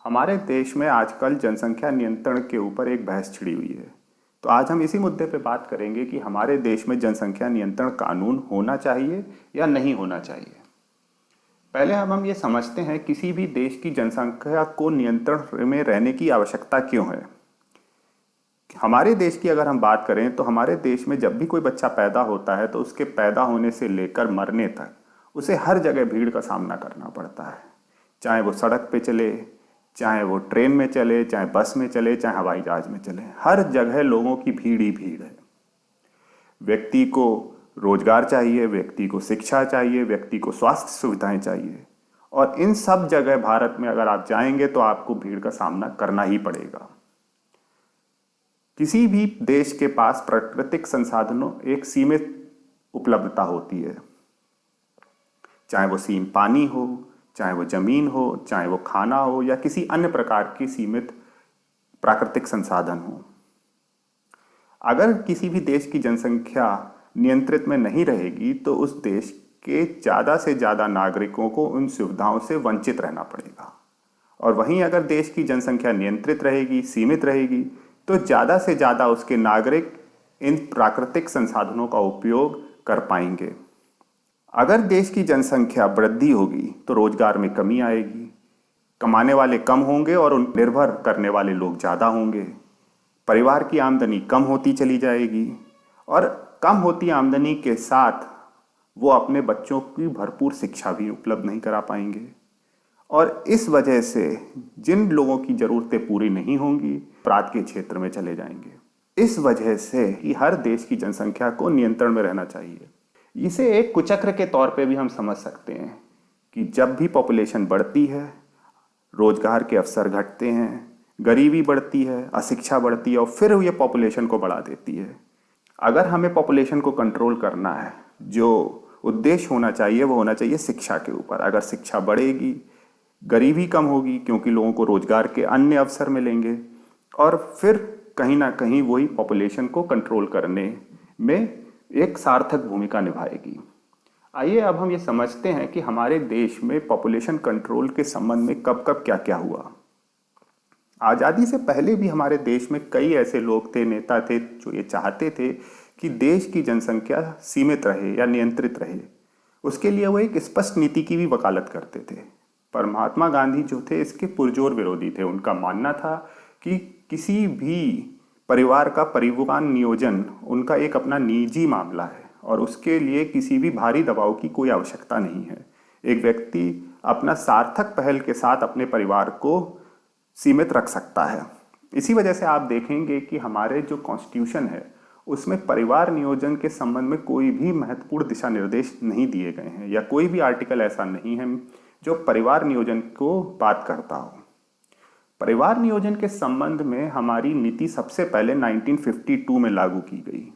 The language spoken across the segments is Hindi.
हमारे देश में आजकल जनसंख्या नियंत्रण के ऊपर एक बहस छिड़ी हुई है। तो आज हम इसी मुद्दे पे बात करेंगे कि हमारे देश में जनसंख्या नियंत्रण कानून होना चाहिए या नहीं होना चाहिए। पहले हम ये समझते हैं किसी भी देश की जनसंख्या को नियंत्रण में रहने की आवश्यकता क्यों है। हमारे देश की अगर हम बात करें तो हमारे देश में जब भी कोई बच्चा पैदा होता है तो उसके पैदा होने से लेकर मरने तक उसे हर जगह भीड़ का सामना करना पड़ता है। चाहे वो सड़क पे चले, चाहे वो ट्रेन में चले, चाहे बस में चले, चाहे हवाई जहाज में चले, हर जगह लोगों की भीड़ ही भीड़ है। व्यक्ति को रोजगार चाहिए, व्यक्ति को शिक्षा चाहिए, व्यक्ति को स्वास्थ्य सुविधाएं चाहिए, और इन सब जगह भारत में अगर आप जाएंगे तो आपको भीड़ का सामना करना ही पड़ेगा। किसी भी देश के पास प्राकृतिक संसाधनों एक सीमित उपलब्धता होती है, चाहे वो पानी हो, चाहे वो जमीन हो, चाहे वो खाना हो, या किसी अन्य प्रकार की सीमित प्राकृतिक संसाधन हो। अगर किसी भी देश की जनसंख्या नियंत्रित में नहीं रहेगी तो उस देश के ज़्यादा से ज़्यादा नागरिकों को उन सुविधाओं से वंचित रहना पड़ेगा। और वहीं अगर देश की जनसंख्या नियंत्रित रहेगी, सीमित रहेगी, तो ज़्यादा से ज़्यादा उसके नागरिक इन प्राकृतिक संसाधनों का उपयोग कर पाएंगे। अगर देश की जनसंख्या वृद्धि होगी तो रोजगार में कमी आएगी, कमाने वाले कम होंगे और उन निर्भर करने वाले लोग ज़्यादा होंगे। परिवार की आमदनी कम होती चली जाएगी और कम होती आमदनी के साथ वो अपने बच्चों की भरपूर शिक्षा भी उपलब्ध नहीं करा पाएंगे। और इस वजह से जिन लोगों की ज़रूरतें पूरी नहीं होंगी अपराध के क्षेत्र में चले जाएंगे। इस वजह से कि हर देश की जनसंख्या को नियंत्रण में रहना चाहिए। इसे एक कुचक्र के तौर पे भी हम समझ सकते हैं कि जब भी पॉपुलेशन बढ़ती है, रोजगार के अवसर घटते हैं, गरीबी बढ़ती है, अशिक्षा बढ़ती है, और फिर ये पॉपुलेशन को बढ़ा देती है। अगर हमें पॉपुलेशन को कंट्रोल करना है, जो उद्देश्य होना चाहिए वो होना चाहिए शिक्षा के ऊपर। अगर शिक्षा बढ़ेगी, गरीबी कम होगी क्योंकि लोगों को रोजगार के अन्य अवसर मिलेंगे, और फिर कहीं ना कहीं वही पॉपुलेशन को कंट्रोल करने में एक सार्थक भूमिका निभाएगी। आइए अब हम ये समझते हैं कि हमारे देश में पॉपुलेशन कंट्रोल के संबंध में कब कब क्या क्या हुआ। आज़ादी से पहले भी हमारे देश में कई ऐसे लोग थे, नेता थे, जो ये चाहते थे कि देश की जनसंख्या सीमित रहे या नियंत्रित रहे। उसके लिए वो एक स्पष्ट नीति की भी वकालत करते थे। पर महात्मा गांधी जो थे इसके पुरजोर विरोधी थे। उनका मानना था कि किसी भी परिवार का परिवहन नियोजन उनका एक अपना निजी मामला है और उसके लिए किसी भी भारी दबाव की कोई आवश्यकता नहीं है। एक व्यक्ति अपना सार्थक पहल के साथ अपने परिवार को सीमित रख सकता है। इसी वजह से आप देखेंगे कि हमारे जो कॉन्स्टिट्यूशन है उसमें परिवार नियोजन के संबंध में कोई भी महत्वपूर्ण दिशा निर्देश नहीं दिए गए हैं, या कोई भी आर्टिकल ऐसा नहीं है जो परिवार नियोजन को बात करता हो। परिवार नियोजन के संबंध में हमारी नीति सबसे पहले 1952 में लागू की गई,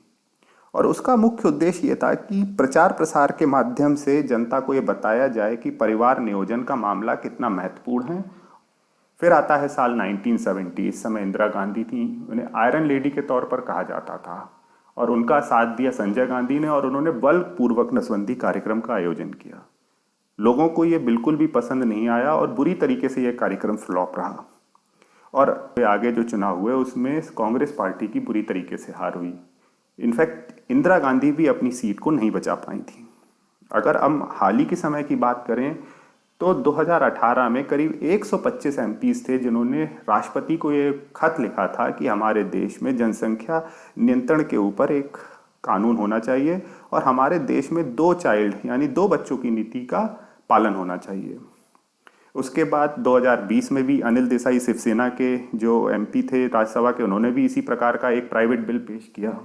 और उसका मुख्य उद्देश्य ये था कि प्रचार प्रसार के माध्यम से जनता को ये बताया जाए कि परिवार नियोजन का मामला कितना महत्वपूर्ण है। फिर आता है साल 1970। इस समय इंदिरा गांधी थी, उन्हें आयरन लेडी के तौर पर कहा जाता था, और उनका साथ दिया संजय गांधी ने, और उन्होंने बलपूर्वक नसबंदी कार्यक्रम का आयोजन किया। लोगों को ये बिल्कुल भी पसंद नहीं आया और बुरी तरीके से यह कार्यक्रम फ्लॉप रहा, और आगे जो चुनाव हुए उसमें कांग्रेस पार्टी की बुरी तरीके से हार हुई। इनफैक्ट इंदिरा गांधी भी अपनी सीट को नहीं बचा पाई थी। अगर हम हाल ही के समय की बात करें तो 2018 में करीब 125 एमपीज थे जिन्होंने राष्ट्रपति को ये खत लिखा था कि हमारे देश में जनसंख्या नियंत्रण के ऊपर एक कानून होना चाहिए और हमारे देश में 2 चाइल्ड यानी 2 बच्चों की नीति का पालन होना चाहिए। उसके बाद 2020 में भी अनिल देसाई शिवसेना के जो एमपी थे राज्यसभा के, उन्होंने भी इसी प्रकार का एक प्राइवेट बिल पेश किया।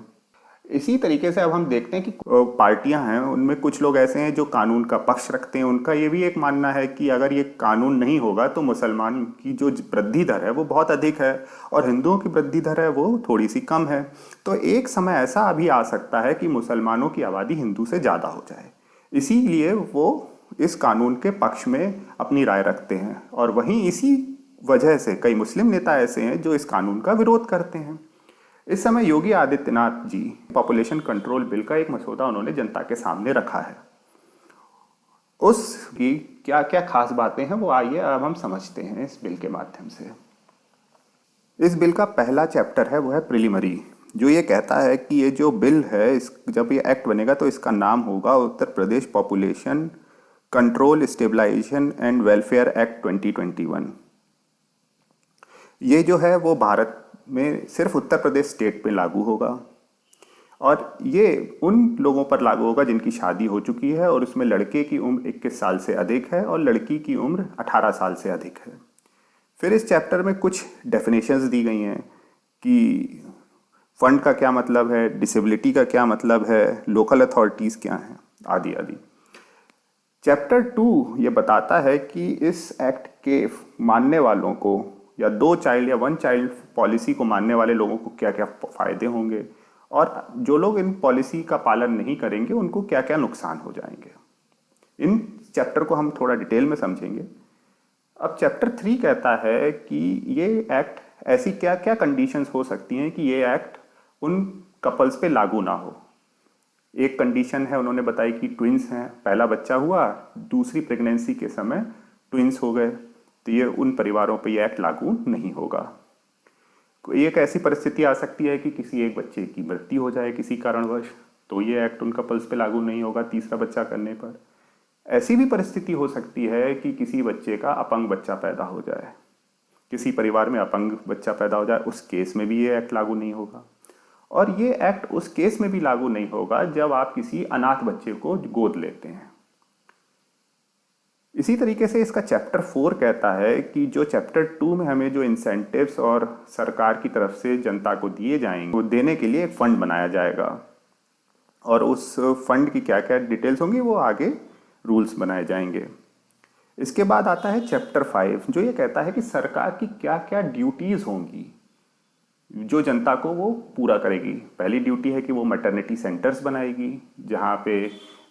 इसी तरीके से अब हम देखते हैं कि पार्टियां हैं, उनमें कुछ लोग ऐसे हैं जो कानून का पक्ष रखते हैं। उनका ये भी एक मानना है कि अगर ये कानून नहीं होगा तो मुसलमान की जो वृद्धि दर है वो बहुत अधिक है और हिंदुओं की वृद्धि दर है वो थोड़ी सी कम है। तो एक समय ऐसा अभी आ सकता है कि मुसलमानों की आबादी हिंदू से ज़्यादा हो जाए, इसीलिए वो इस कानून के पक्ष में अपनी राय रखते हैं। और वहीं इसी वजह से कई मुस्लिम नेता ऐसे हैं जो इस कानून का विरोध करते हैं। इस समय Yogi Adityanath ji population control bill का एक मसौदा उन्होंने जनता के सामने रखा है। उसकी क्या क्या खास बातें हैं वो आइए अब हम समझते हैं इस बिल के माध्यम से। इस बिल का पहला चैप्टर है वो है प्रिलिमरी, जो ये कहता है कि ये जो बिल है इस जब ये एक्ट बनेगा तो इसका नाम होगा Uttar Pradesh population control stabilisation and welfare act 2021। ये जो है वो भारत में सिर्फ उत्तर प्रदेश स्टेट पे लागू होगा और ये उन लोगों पर लागू होगा जिनकी शादी हो चुकी है और उसमें लड़के की उम्र 21 साल से अधिक है और लड़की की उम्र 18 साल से अधिक है। फिर इस चैप्टर में कुछ डेफिनेशंस दी गई हैं कि फंड का क्या मतलब है, डिसेबिलिटी का क्या मतलब है, लोकल अथॉरिटीज़ क्या हैं, आदि आदि। चैप्टर 2 ये बताता है कि इस एक्ट के मानने वालों को या 2 चाइल्ड या 1 चाइल्ड पॉलिसी को मानने वाले लोगों को क्या क्या फ़ायदे होंगे और जो लोग इन पॉलिसी का पालन नहीं करेंगे उनको क्या क्या नुकसान हो जाएंगे। इन चैप्टर को हम थोड़ा डिटेल में समझेंगे। अब चैप्टर 3 कहता है कि ये एक्ट ऐसी क्या क्या कंडीशंस हो सकती हैं कि ये एक्ट उन कपल्स पे लागू ना हो। एक कंडीशन है उन्होंने बताई कि ट्विंस हैं, पहला बच्चा हुआ, दूसरी प्रेगनेंसी के समय ट्विंस हो गए, तो ये उन परिवारों पे ये एक्ट लागू नहीं होगा। एक ऐसी परिस्थिति आ सकती है कि किसी एक बच्चे की मृत्यु हो जाए किसी कारणवश, तो ये एक्ट उन कपल्स पे लागू नहीं होगा तीसरा बच्चा करने पर। ऐसी भी परिस्थिति हो सकती है कि किसी बच्चे का अपंग बच्चा पैदा हो जाए, किसी परिवार में अपंग बच्चा पैदा हो जाए, उस केस में भी ये एक्ट लागू नहीं होगा। और ये एक्ट उस केस में भी लागू नहीं होगा जब आप किसी अनाथ बच्चे को गोद लेते हैं। इसी तरीके से इसका चैप्टर 4 कहता है कि जो चैप्टर 2 में हमें जो इंसेंटिव्स और सरकार की तरफ से जनता को दिए जाएंगे वो देने के लिए एक फंड बनाया जाएगा और उस फंड की क्या क्या डिटेल्स होंगी वो आगे रूल्स बनाए जाएंगे। इसके बाद आता है चैप्टर 5 जो ये कहता है कि सरकार की क्या क्या ड्यूटीज़ होंगी जो जनता को वो पूरा करेगी। पहली ड्यूटी है कि वो मैटरनिटी सेंटर्स बनाएगी जहाँ पे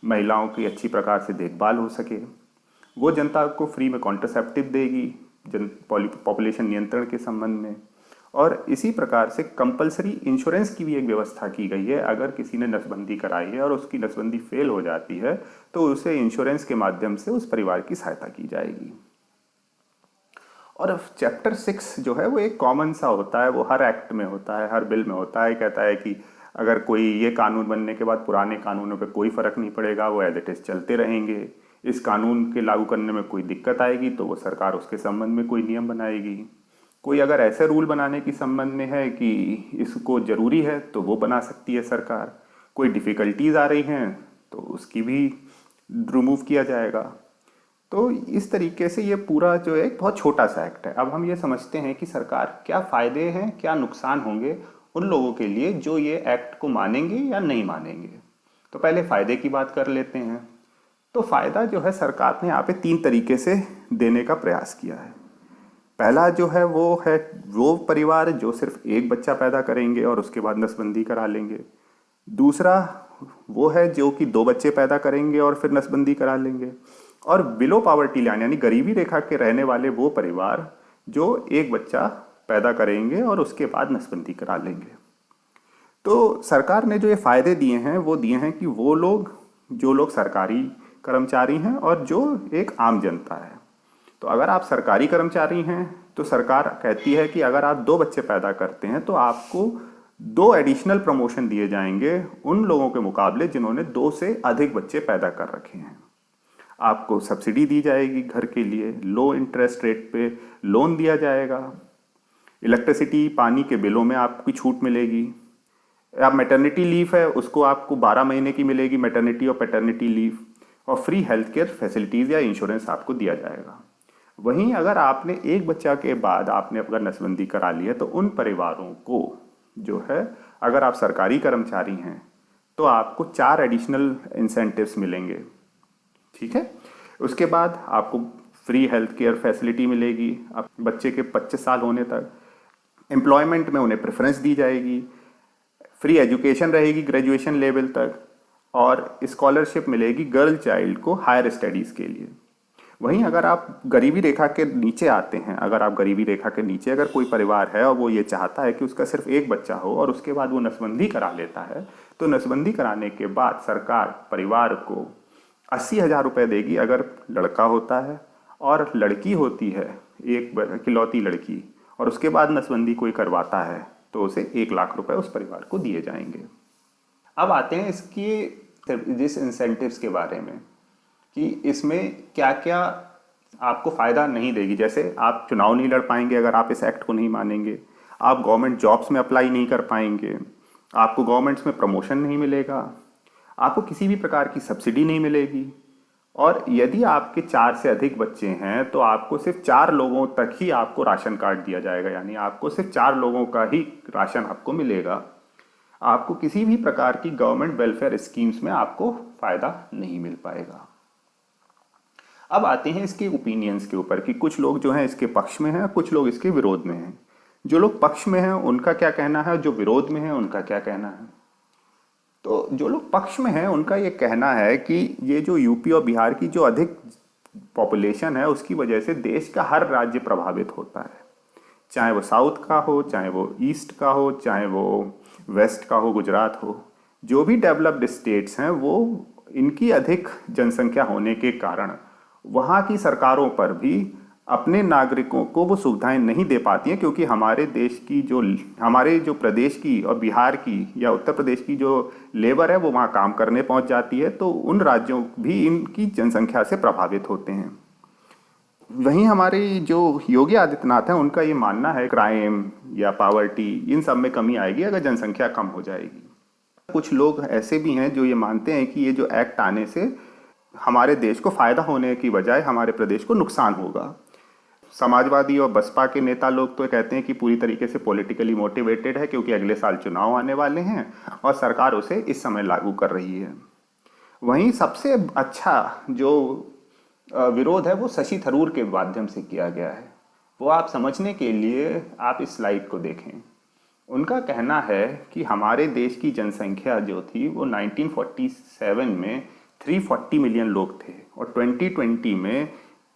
महिलाओं की अच्छी प्रकार से देखभाल हो सके। वो जनता को फ्री में कॉन्ट्रासेप्टिव देगी पॉपुलेशन नियंत्रण के संबंध में। और इसी प्रकार से कंपलसरी इंश्योरेंस की भी एक व्यवस्था की गई है। अगर किसी ने नसबंदी कराई है और उसकी नसबंदी फेल हो जाती है तो उसे इंश्योरेंस के माध्यम से उस परिवार की सहायता की जाएगी। और चैप्टर 6 जो है वो एक कॉमन सा होता है, वो हर एक्ट में होता है, हर बिल में होता है। कहता है कि अगर कोई ये कानून बनने के बाद पुराने कानूनों पे कोई फ़र्क नहीं पड़ेगा, वो एज इट इज़ चलते रहेंगे। इस कानून के लागू करने में कोई दिक्कत आएगी तो वो सरकार उसके संबंध में कोई नियम बनाएगी। कोई अगर ऐसे रूल बनाने की संबंध में है कि इसको ज़रूरी है तो वो बना सकती है सरकार। कोई डिफ़िकल्टीज आ रही हैं तो उसकी भी रिमूव किया जाएगा। तो इस तरीके से ये पूरा जो है एक बहुत छोटा सा एक्ट है। अब हम ये समझते हैं कि सरकार क्या फ़ायदे हैं, क्या नुकसान होंगे उन लोगों के लिए जो ये एक्ट को मानेंगे या नहीं मानेंगे। तो पहले फ़ायदे की बात कर लेते हैं। तो फ़ायदा जो है सरकार ने यहाँ पे 3 तरीके से देने का प्रयास किया है। पहला जो है वो परिवार जो सिर्फ एक बच्चा पैदा करेंगे और उसके बाद नसबंदी करा लेंगे। दूसरा वो है जो कि 2 बच्चे पैदा करेंगे और फिर नसबंदी करा लेंगे। और बिलो पॉवर्टी लाइन यानी गरीबी रेखा के रहने वाले वो परिवार जो एक बच्चा पैदा करेंगे और उसके बाद नसबंदी करा लेंगे। तो सरकार ने जो ये फ़ायदे दिए हैं वो दिए हैं कि वो लोग जो लोग सरकारी कर्मचारी हैं और जो एक आम जनता है। तो अगर आप सरकारी कर्मचारी हैं तो सरकार कहती है कि अगर आप 2 बच्चे पैदा करते हैं तो आपको 2 एडिशनल प्रमोशन दिए जाएंगे उन लोगों के मुकाबले जिन्होंने 2 से अधिक बच्चे पैदा कर रखे हैं। आपको सब्सिडी दी जाएगी घर के लिए, लो इंटरेस्ट रेट पे लोन दिया जाएगा। इलेक्ट्रिसिटी पानी के बिलों में आपकी छूट मिलेगी। आप मैटरनिटी लीव है उसको आपको 12 महीने की मिलेगी, मैटरनिटी और पैटर्निटी लीव। और फ्री हेल्थ केयर फैसिलिटीज़ या इंश्योरेंस आपको दिया जाएगा। वहीं अगर आपने एक बच्चा के बाद आपने अगर नसबंदी करा ली है तो उन परिवारों को जो है अगर आप सरकारी कर्मचारी हैं तो आपको 4 एडिशनल इंसेंटिव्स मिलेंगे। ठीक है। उसके बाद आपको फ्री हेल्थ केयर फैसिलिटी मिलेगी अब बच्चे के 25 साल होने तक। एम्प्लॉयमेंट में उन्हें प्रेफरेंस दी जाएगी। फ्री एजुकेशन रहेगी ग्रेजुएशन लेवल तक और स्कॉलरशिप मिलेगी गर्ल चाइल्ड को हायर स्टडीज़ के लिए। वहीं अगर आप गरीबी रेखा के नीचे आते हैं, अगर आप गरीबी रेखा के नीचे अगर कोई परिवार है और वो ये चाहता है कि उसका सिर्फ एक बच्चा हो और उसके बाद वो नसबंदी करा लेता है तो नसबंदी कराने के बाद सरकार परिवार को 80,000 रुपये देगी अगर लड़का होता है, और लड़की होती है एक इकलौती लड़की और उसके बाद नसबंदी कोई करवाता है तो उसे 1 लाख रुपए उस परिवार को दिए जाएंगे। अब आते हैं इसकी जिस इंसेंटिव्स के बारे में कि इसमें क्या क्या आपको फ़ायदा नहीं देगी। जैसे आप चुनाव नहीं लड़ पाएंगे अगर आप इस एक्ट को नहीं मानेंगे, आप गवर्नमेंट जॉब्स में अप्लाई नहीं कर पाएंगे, आपको गवर्नमेंट्स में प्रमोशन नहीं मिलेगा, आपको किसी भी प्रकार की सब्सिडी नहीं मिलेगी, और यदि आपके 4 से अधिक बच्चे हैं तो आपको सिर्फ 4 लोगों तक ही आपको राशन कार्ड दिया जाएगा, यानी आपको सिर्फ 4 लोगों का ही राशन आपको मिलेगा। आपको किसी भी प्रकार की गवर्नमेंट वेलफेयर स्कीम्स में आपको फ़ायदा नहीं मिल पाएगा। अब आते हैं इसके ओपिनियंस के ऊपर कि कुछ लोग जो हैं इसके पक्ष में हैं, कुछ लोग इसके विरोध में हैं। जो लोग पक्ष में हैं उनका क्या कहना है, जो विरोध में हैं उनका क्या कहना है। तो जो लोग पक्ष में हैं उनका ये कहना है कि ये जो यूपी और बिहार की जो अधिक पॉपुलेशन है उसकी वजह से देश का हर राज्य प्रभावित होता है, चाहे वो साउथ का हो, चाहे वो ईस्ट का हो, चाहे वो वेस्ट का हो, गुजरात हो। जो भी डेवलप्ड स्टेट्स हैं वो इनकी अधिक जनसंख्या होने के कारण वहाँ की सरकारों पर भी अपने नागरिकों को वो सुविधाएं नहीं दे पाती हैं, क्योंकि हमारे जो प्रदेश की और बिहार की या उत्तर प्रदेश की जो लेबर है वो वहाँ काम करने पहुँच जाती है, तो उन राज्यों भी इनकी जनसंख्या से प्रभावित होते हैं। वहीं हमारे जो योगी आदित्यनाथ हैं उनका ये मानना है क्राइम या पावर्टी इन सब में कमी आएगी अगर जनसंख्या कम हो जाएगी। कुछ लोग ऐसे भी हैं जो ये मानते हैं कि ये जो एक्ट आने से हमारे देश को फायदा होने की बजाय हमारे प्रदेश को नुकसान होगा। समाजवादी और बसपा के नेता लोग तो कहते हैं कि पूरी तरीके से पॉलिटिकली मोटिवेटेड है, क्योंकि अगले साल चुनाव आने वाले हैं और सरकार उसे इस समय लागू कर रही है। वहीं सबसे अच्छा जो विरोध है वो शशि थरूर के माध्यम से किया गया है। वो आप समझने के लिए आप इस स्लाइड को देखें। उनका कहना है कि हमारे देश की जनसंख्या जो थी वो 1947 में 340 मिलियन लोग थे और 2020 में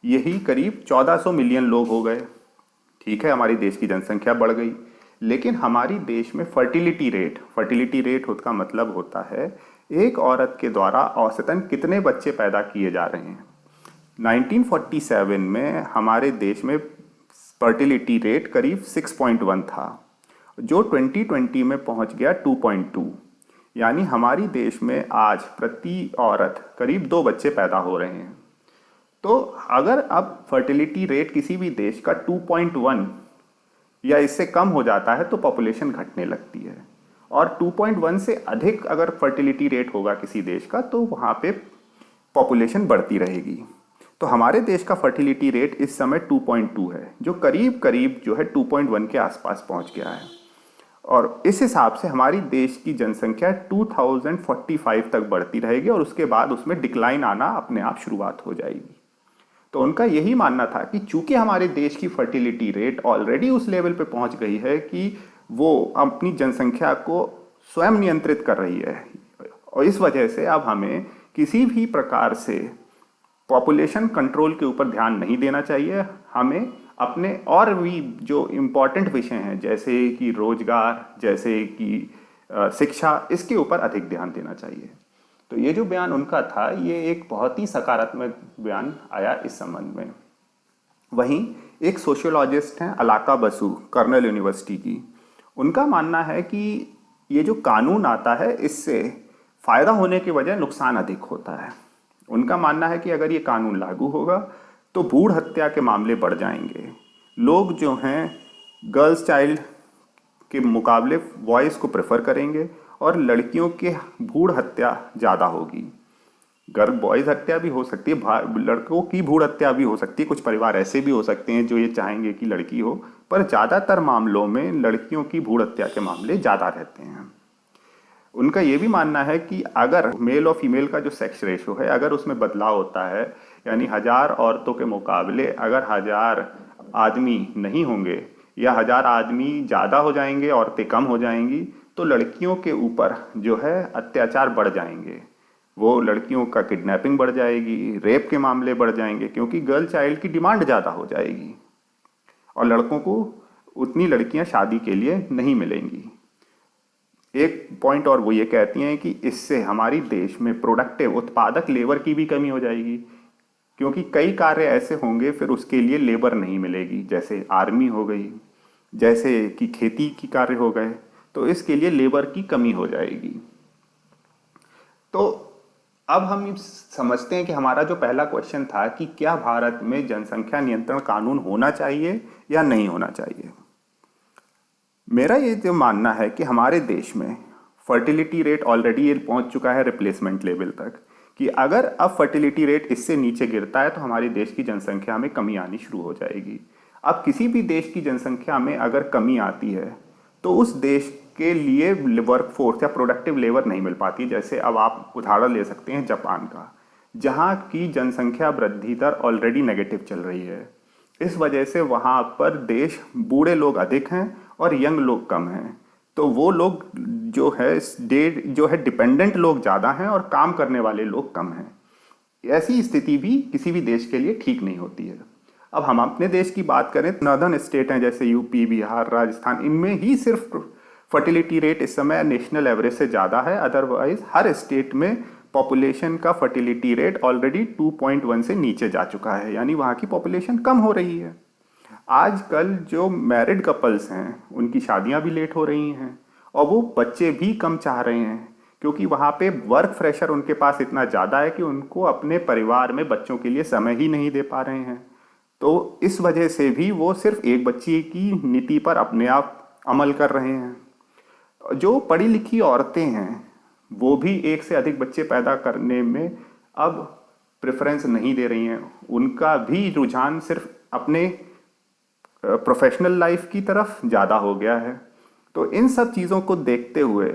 यही करीब 1400 मिलियन लोग हो गए। ठीक है, हमारी देश की जनसंख्या बढ़ गई, लेकिन हमारी देश में फर्टिलिटी रेट का मतलब होता है एक औरत के द्वारा औसतन कितने बच्चे पैदा किए जा रहे हैं। 1947 में हमारे देश में फर्टिलिटी रेट करीब 6.1 था, जो 2020 में पहुंच गया 2.2, यानी हमारी देश में आज प्रति औरत करीब 2 बच्चे पैदा हो रहे हैं। तो अगर अब फर्टिलिटी रेट किसी भी देश का 2.1 या इससे कम हो जाता है तो पॉपुलेशन घटने लगती है, और 2.1 से अधिक अगर फर्टिलिटी रेट होगा किसी देश का तो वहाँ पे पॉपुलेशन बढ़ती रहेगी। तो हमारे देश का फर्टिलिटी रेट इस समय 2.2 है, जो करीब करीब जो है 2.1 के आसपास पहुँच गया है, और इस हिसाब से हमारी देश की जनसंख्या 2045 तक बढ़ती रहेगी और उसके बाद उसमें डिक्लाइन आना अपने आप शुरुआत हो जाएगी। तो उनका यही मानना था कि चूंकि हमारे देश की फर्टिलिटी रेट ऑलरेडी उस लेवल पे पहुंच गई है कि वो अपनी जनसंख्या को स्वयं नियंत्रित कर रही है, और इस वजह से अब हमें किसी भी प्रकार से पॉपुलेशन कंट्रोल के ऊपर ध्यान नहीं देना चाहिए। हमें अपने और भी जो इम्पोर्टेंट विषय हैं जैसे कि रोजगार, जैसे कि शिक्षा, इसके ऊपर अधिक ध्यान देना चाहिए। तो ये जो बयान उनका था ये एक बहुत ही सकारात्मक बयान आया इस संबंध में। वहीं एक सोशियोलॉजिस्ट हैं अलाका बसु, कर्नल यूनिवर्सिटी की, उनका मानना है कि ये जो कानून आता है इससे फ़ायदा होने के बजाय नुकसान अधिक होता है। उनका मानना है कि अगर ये कानून लागू होगा तो भ्रूण हत्या के मामले बढ़ जाएंगे। लोग जो हैं गर्ल्स चाइल्ड के मुकाबले बॉयज़ को प्रेफर करेंगे और लड़कियों के भ्रूण हत्या ज़्यादा होगी। गर्ल बॉयज़ हत्या भी हो सकती है, लड़कों की भ्रूण हत्या भी हो सकती है। कुछ परिवार ऐसे भी हो सकते हैं जो ये चाहेंगे कि लड़की हो, पर ज़्यादातर मामलों में लड़कियों की भ्रूण हत्या के मामले ज़्यादा रहते हैं। उनका ये भी मानना है कि अगर मेल और फीमेल का जो सेक्स रेशो है अगर उसमें बदलाव होता है, यानी 1000 औरतों के मुकाबले अगर 1000 आदमी नहीं होंगे या 1000 आदमी ज़्यादा हो जाएंगे, औरतें कम हो जाएंगी, तो लड़कियों के ऊपर जो है अत्याचार बढ़ जाएंगे। वो लड़कियों का किडनैपिंग बढ़ जाएगी, रेप के मामले बढ़ जाएंगे, क्योंकि गर्ल चाइल्ड की डिमांड ज़्यादा हो जाएगी और लड़कों को उतनी लड़कियां शादी के लिए नहीं मिलेंगी। एक पॉइंट और वो ये कहती हैं कि इससे हमारी देश में प्रोडक्टिव उत्पादक लेबर की भी कमी हो जाएगी, क्योंकि कई कार्य ऐसे होंगे फिर उसके लिए लेबर नहीं मिलेगी, जैसे आर्मी हो गई, जैसे कि खेती की कार्य हो गए, तो इसके लिए लेबर की कमी हो जाएगी। तो अब हम समझते हैं कि हमारा जो पहला क्वेश्चन था कि क्या भारत में जनसंख्या नियंत्रण कानून होना चाहिए या नहीं होना चाहिए। मेरा ये जो मानना है कि हमारे देश में फर्टिलिटी रेट ऑलरेडी ये पहुंच चुका है रिप्लेसमेंट लेवल तक, कि अगर अब फर्टिलिटी रेट इससे नीचे गिरता है तो हमारे देश की जनसंख्या में कमी आनी शुरू हो जाएगी। अब किसी भी देश की जनसंख्या में अगर कमी आती है तो उस देश के लिए वर्कफोर्स या प्रोडक्टिव लेबर नहीं मिल पाती। जैसे अब आप उदाहरण ले सकते हैं जापान का, जहाँ की जनसंख्या वृद्धि दर ऑलरेडी नेगेटिव चल रही है। इस वजह से वहाँ पर देश बूढ़े लोग अधिक हैं और यंग लोग कम हैं, तो वो लोग जो है डिपेंडेंट लोग ज़्यादा हैं और काम करने वाले लोग कम हैं। ऐसी स्थिति भी किसी भी देश के लिए ठीक नहीं होती है। अब हम अपने देश की बात करें, नॉर्दर्न स्टेट हैं जैसे यूपी, बिहार, राजस्थान, इनमें ही सिर्फ फर्टिलिटी रेट इस समय नेशनल एवरेज से ज़्यादा है। अदरवाइज हर स्टेट में पॉपुलेशन का फर्टिलिटी रेट ऑलरेडी 2.1 से नीचे जा चुका है, यानी वहाँ की पॉपुलेशन कम हो रही है। आजकल जो मैरिड कपल्स हैं उनकी शादियाँ भी लेट हो रही हैं और वो बच्चे भी कम चाह रहे हैं, क्योंकि वहाँ पे वर्क प्रेशर उनके पास इतना ज़्यादा है कि उनको अपने परिवार में बच्चों के लिए समय ही नहीं दे पा रहे हैं। तो इस वजह से भी वो सिर्फ एक बच्चे की नीति पर अपने आप अमल कर रहे हैं। जो पढ़ी लिखी औरतें हैं वो भी एक से अधिक बच्चे पैदा करने में अब प्रेफरेंस नहीं दे रही हैं। उनका भी रुझान सिर्फ अपने प्रोफेशनल लाइफ की तरफ ज़्यादा हो गया है। तो इन सब चीज़ों को देखते हुए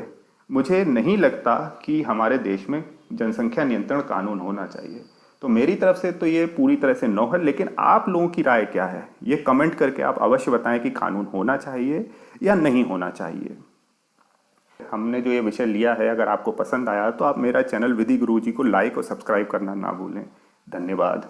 मुझे नहीं लगता कि हमारे देश में जनसंख्या नियंत्रण कानून होना चाहिए। तो मेरी तरफ से तो ये पूरी तरह से नो है, लेकिन आप लोगों की राय क्या है ये कमेंट करके आप अवश्य बताएं कि कानून होना चाहिए या नहीं होना चाहिए। हमने जो ये विषय लिया है, अगर आपको पसंद आया तो आप मेरा चैनल विधि गुरुजी को लाइक और सब्सक्राइब करना ना भूलें। धन्यवाद।